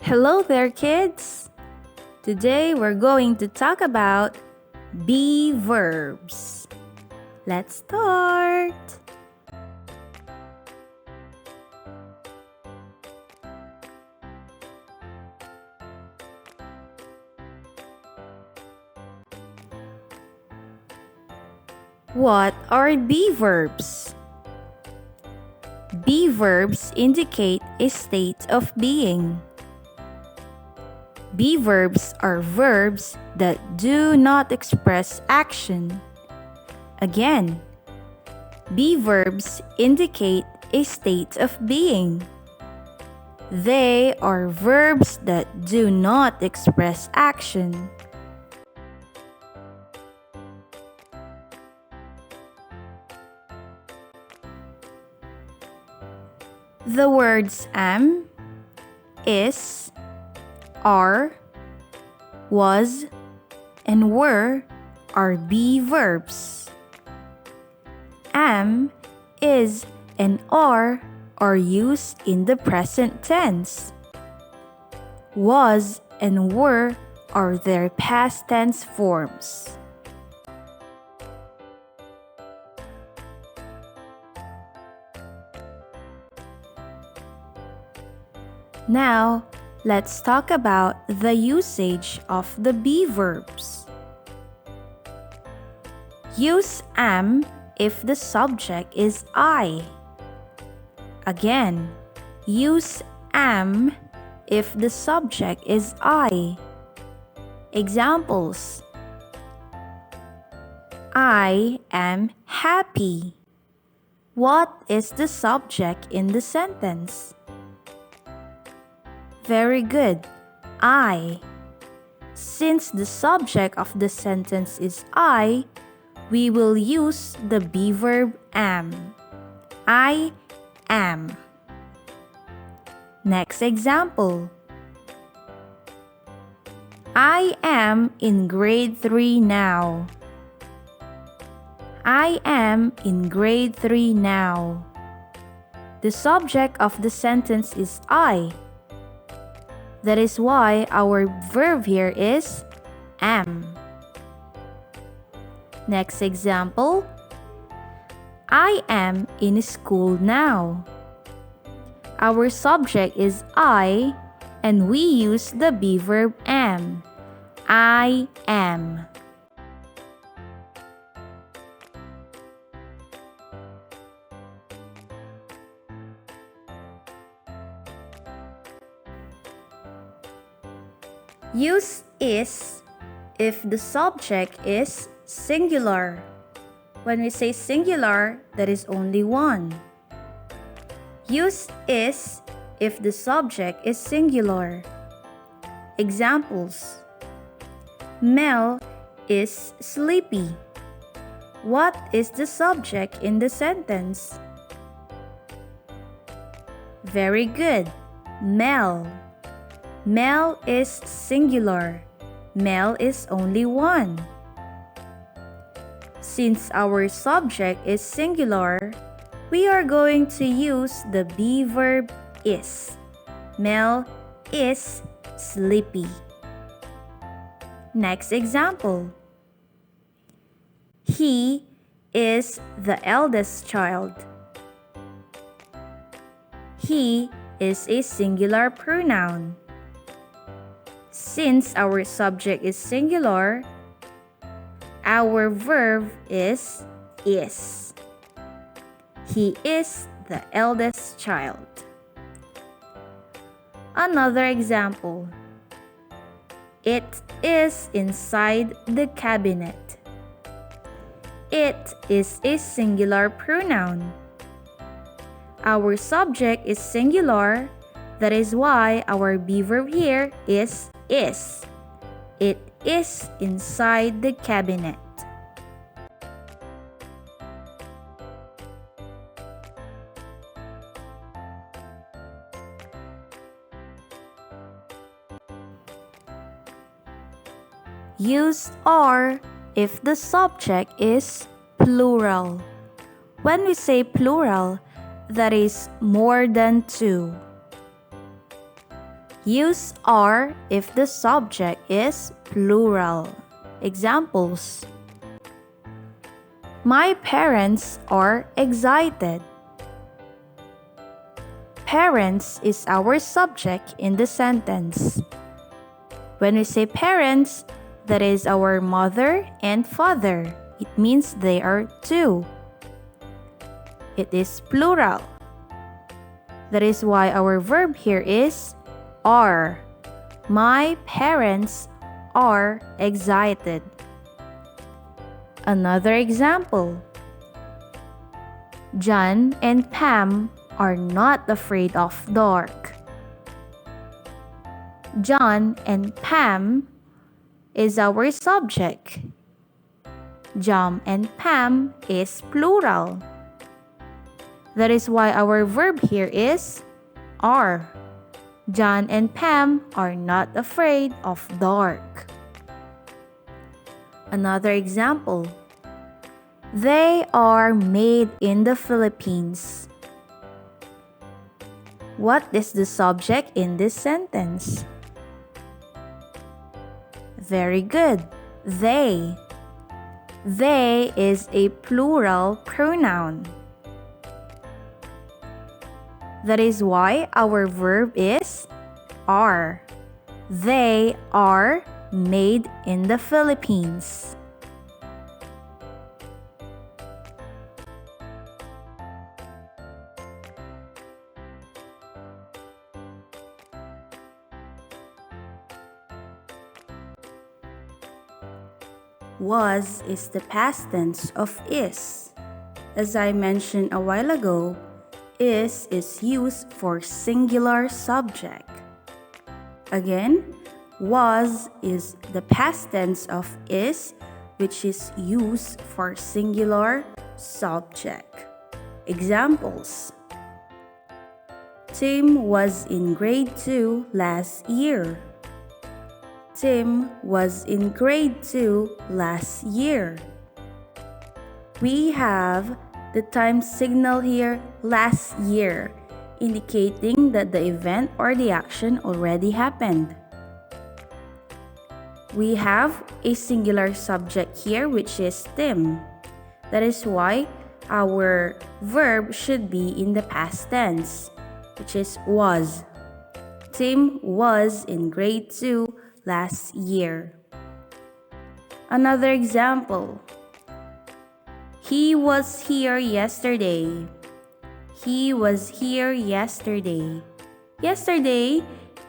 Hello there, kids! Today we're going to talk about be verbs. Let's start! What are be verbs? Be verbs indicate a state of being. Be verbs are verbs that do not express action. Again, be verbs indicate a state of being. They are verbs that do not express action. The words am, is, are, was, and were are be verbs. Am, is, and are used in the present tense. Was and were are their past tense forms. Now, let's talk about the usage of the be verbs. Use am if the subject is I. Again, use am if the subject is I. Examples: I am happy. What is the subject in the sentence? Very good. I. Since the subject of the sentence is I, we will use the be verb am. I am. Next example. I am in grade 3 now. I am in grade 3 now. The subject of the sentence is I. That is why our verb here is am. Next example. I am in school now. Our subject is I, and we use the be verb am. I am. Use is if the subject is singular. When we say singular, that is only one. Use is if the subject is singular. Examples: Mel is sleepy. What is the subject in the sentence? Very good. Mel. Mel is singular. Mel is only one. Since our subject is singular, we are going to use the be verb is. Mel is sleepy. Next example. He is the eldest child. He is a singular pronoun. Since our subject is singular, our verb is. He is the eldest child. Another example. It is inside the cabinet. It is a singular pronoun. Our subject is singular. That is why our be verb here is. It is inside the cabinet. Use are if the subject is plural. When we say plural, that is more than two. Use are if the subject is plural. Examples: My parents are excited. Parents is our subject in the sentence. When we say parents, that is our mother and father. It means they are two. It is plural. That is why our verb here is are. My parents are excited. Another example: John and Pam are not afraid of dark. John and Pam is our subject. John and Pam is plural. That is why our verb here is are. John and Pam are not afraid of dark. Another example: They are made in the Philippines. What is the subject in this sentence? Very good. They. They is a plural pronoun. That is why our verb is are. They are made in the Philippines. Was is the past tense of is. As I mentioned a while ago, is used for singular subject. Again, was is the past tense of is, which is used for singular subject. Examples: Tim was in grade 2 last year. Tim was in grade 2 last year. We have the time signal here, last year, indicating that the event or the action already happened. We have a singular subject here, which is Tim. That is why our verb should be in the past tense, which is was. Tim was in grade 2 last year. Another example: He was here yesterday. He was here yesterday. Yesterday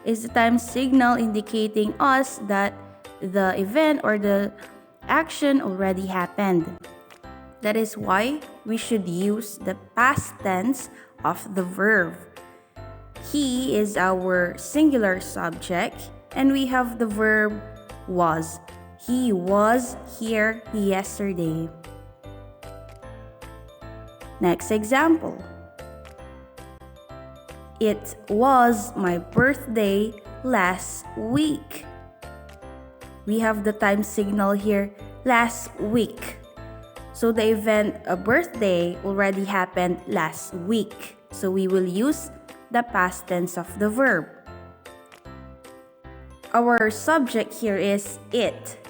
is the time signal indicating us that the event or the action already happened. That is why we should use the past tense of the verb. He is our singular subject, and we have the verb was. He was here yesterday. Next example: It was my birthday last week. We have the time signal here, last week. So the event, a birthday, already happened last week. So we will use the past tense of the verb. Our subject here is it.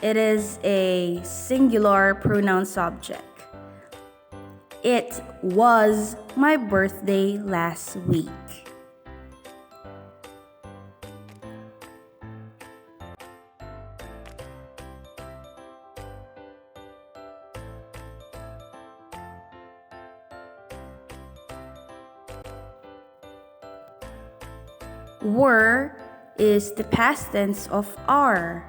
It is a singular pronoun subject. It was my birthday last week. Were is the past tense of are.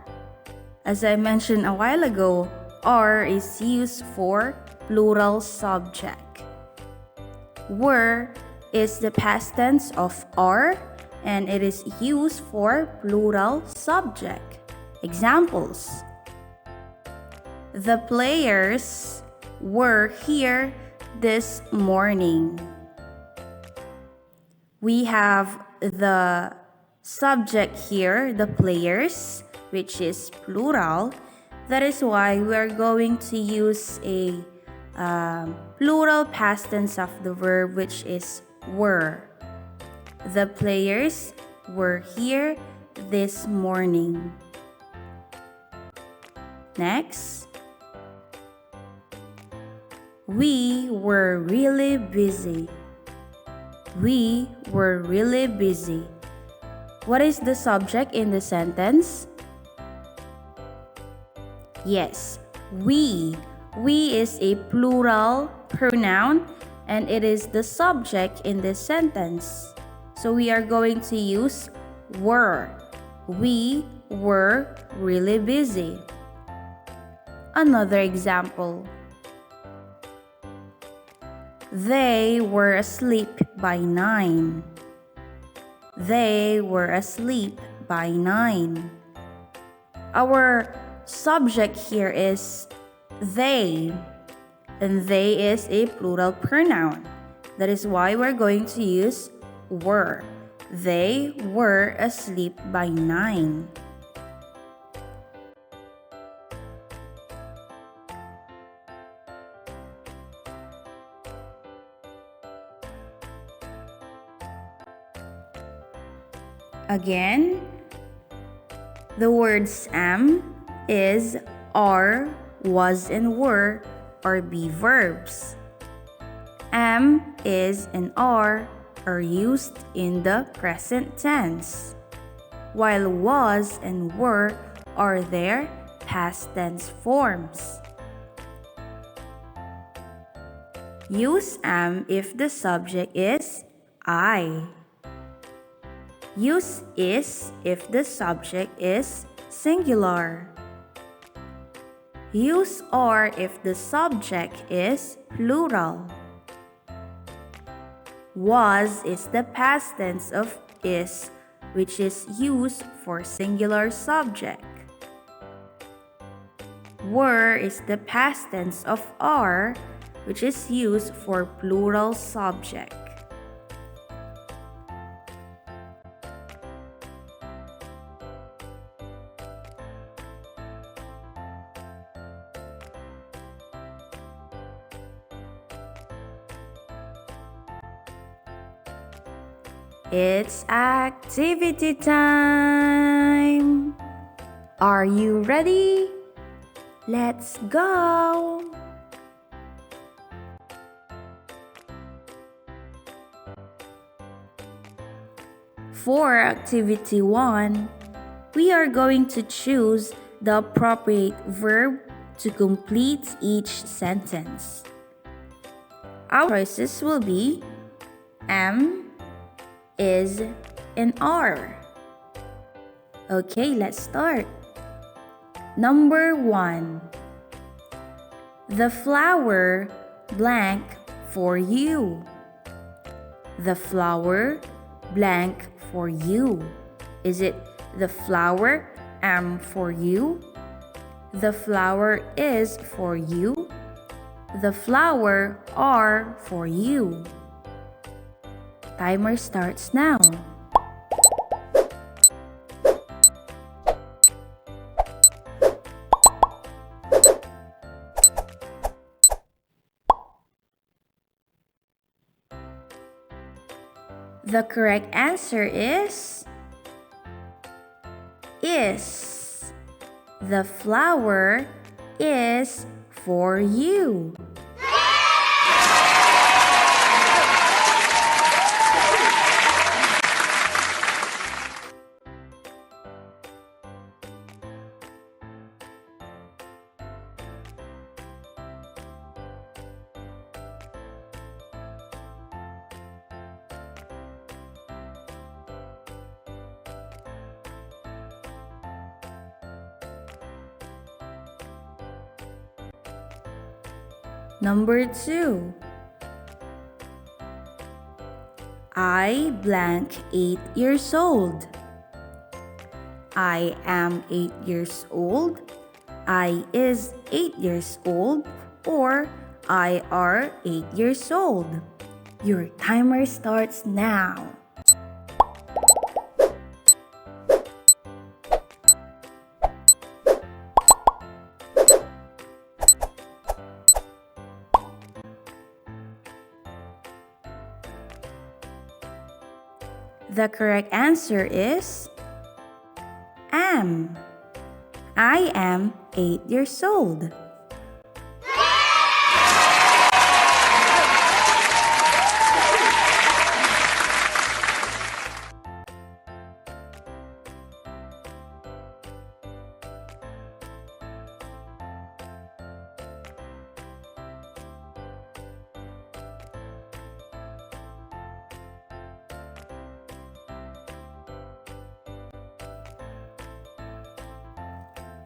As I mentioned a while ago, are is used for plural subject. Were is the past tense of are, and it is used for plural subject. Examples: The players were here this morning. We have the subject here, the players, which is plural. That is why we are going to use a plural past tense of the verb, which is were. The players were here this morning. Next, we were really busy. We were really busy. What is the subject in the sentence? Yes, we. We is a plural pronoun and it is the subject in this sentence. So we are going to use were. We were really busy. Another example. They were asleep by 9. They were asleep by 9. Our subject here is they, and they is a plural pronoun. That is why we're going to use were. They were asleep by 9. Again, the words am, is, are, was, and were be verbs. Am, is, and are used in the present tense, while was and were are their past tense forms. Use am if the subject is I. Use is if the subject is singular. Use are if the subject is plural. Was is the past tense of is, which is used for singular subject. Were is the past tense of are, which is used for plural subject. It's activity time! Are you ready? Let's go! For activity 1, we are going to choose the appropriate verb to complete each sentence. Our choices will be am, is, and are. Okay, let's start. Number 1. The flower blank for you. The flower blank for you. Is it the flower am for you? The flower is for you? The flower are for you? Timer starts now. The correct answer is is. The flower is for you. Number 2. I blank 8 years old. I am 8 years old. I is 8 years old. Or I are 8 years old. Your timer starts now. The correct answer is am. I am 8 years old.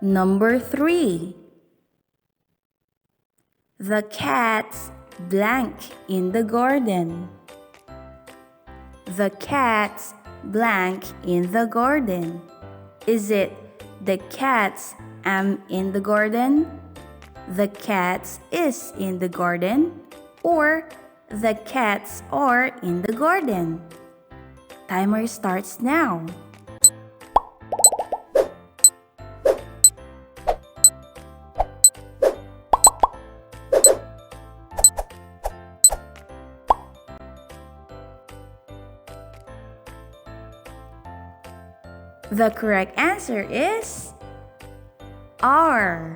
Number 3. The cat's blank in the garden. The cat's blank in the garden. Is it the cat's am in the garden, the cats is in the garden, or the cats are in the garden? Timer starts now. The correct answer is are.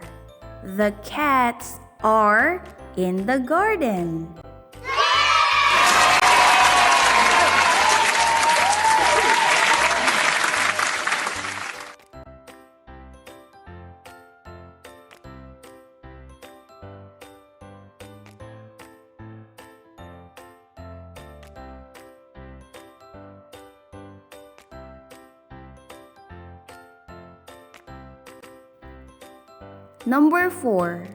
The cats are in the garden. Number 4.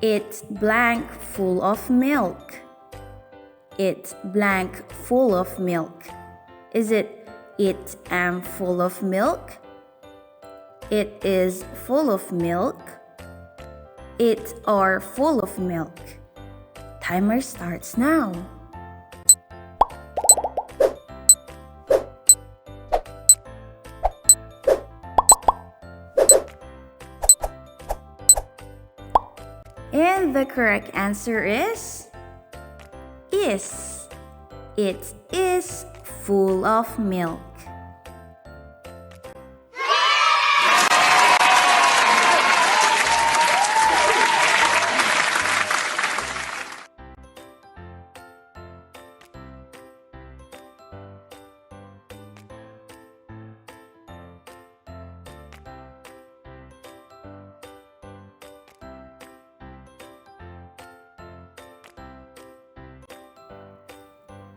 It's blank full of milk. It's blank full of milk. Is it am full of milk? It is full of milk. It are full of milk. Timer starts now. And the correct answer is is. It is full of milk.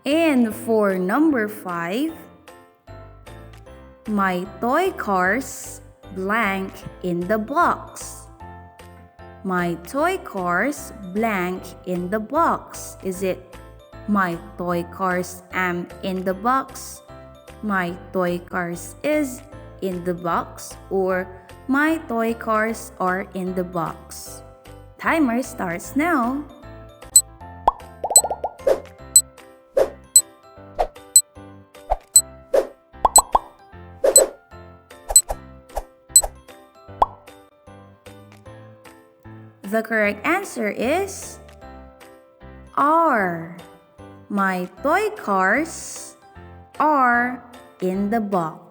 And for number 5, my toy cars blank in the box. My toy cars blank in the box. Is it my toy cars am in the box, my toy cars is in the box, or my toy cars are in the box? Timer starts now. The correct answer is are. My toy cars are in the box.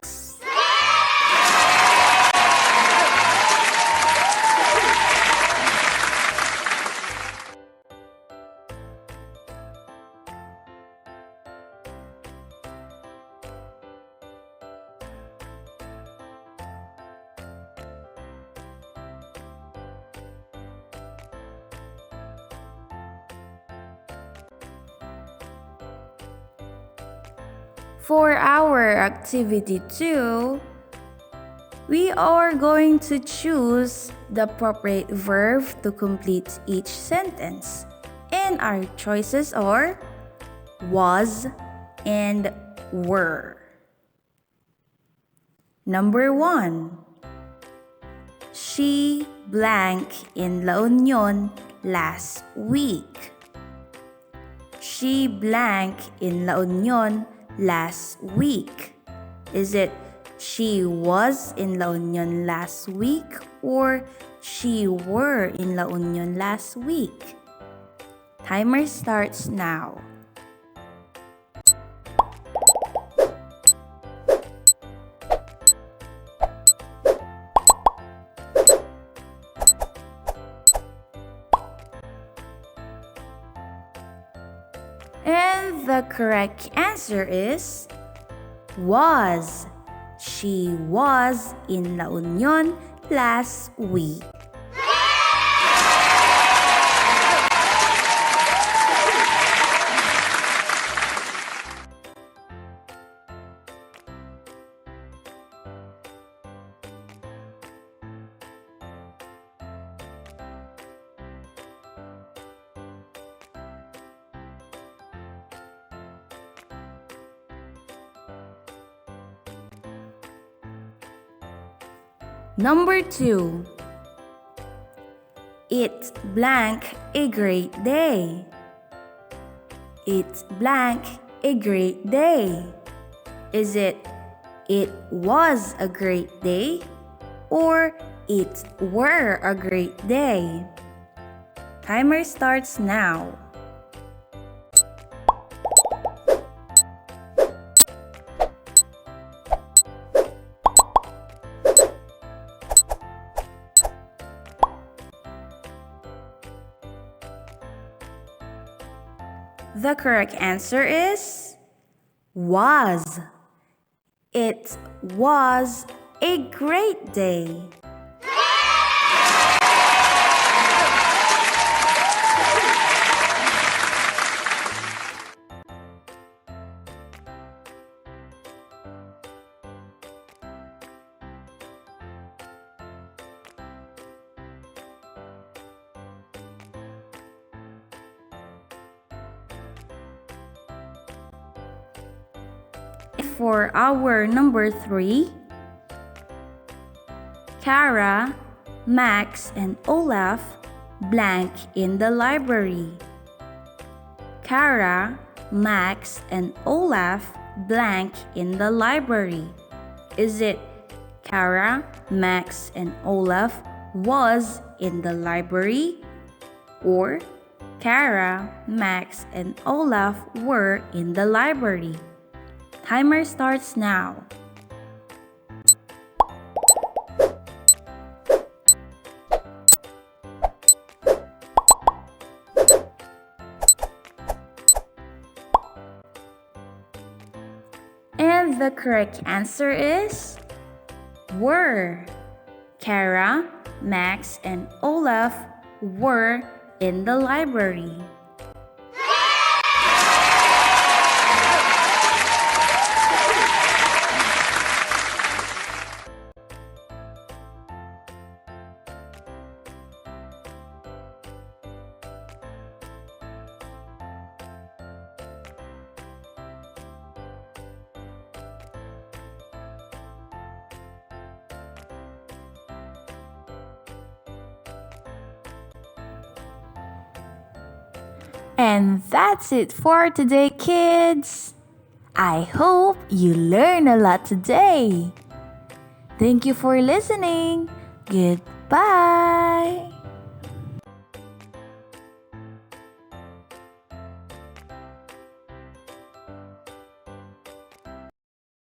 For our activity 2, we are going to choose the appropriate verb to complete each sentence. And our choices are was and were. Number 1. She blank in La Union last week. She blank in La Union last week. Is it she was in La Union last week or she were in La Union last week? Timer starts now. And the correct answer is was. She was in La Union last week. Number 2. It's blank a great day. It's blank a great day. Is it was a great day or it were a great day? Timer starts now. The correct answer is was. It was a great day. For our number 3, Kara, Max, and Olaf blank in the library. Kara, Max, and Olaf blank in the library. Is it Kara, Max, and Olaf was in the library? Or Kara, Max, and Olaf were in the library? Timer starts now. And the correct answer is were. Kara, Max, and Olaf were in the library. And that's it for today, kids. I hope you learned a lot today. Thank you for listening. Goodbye.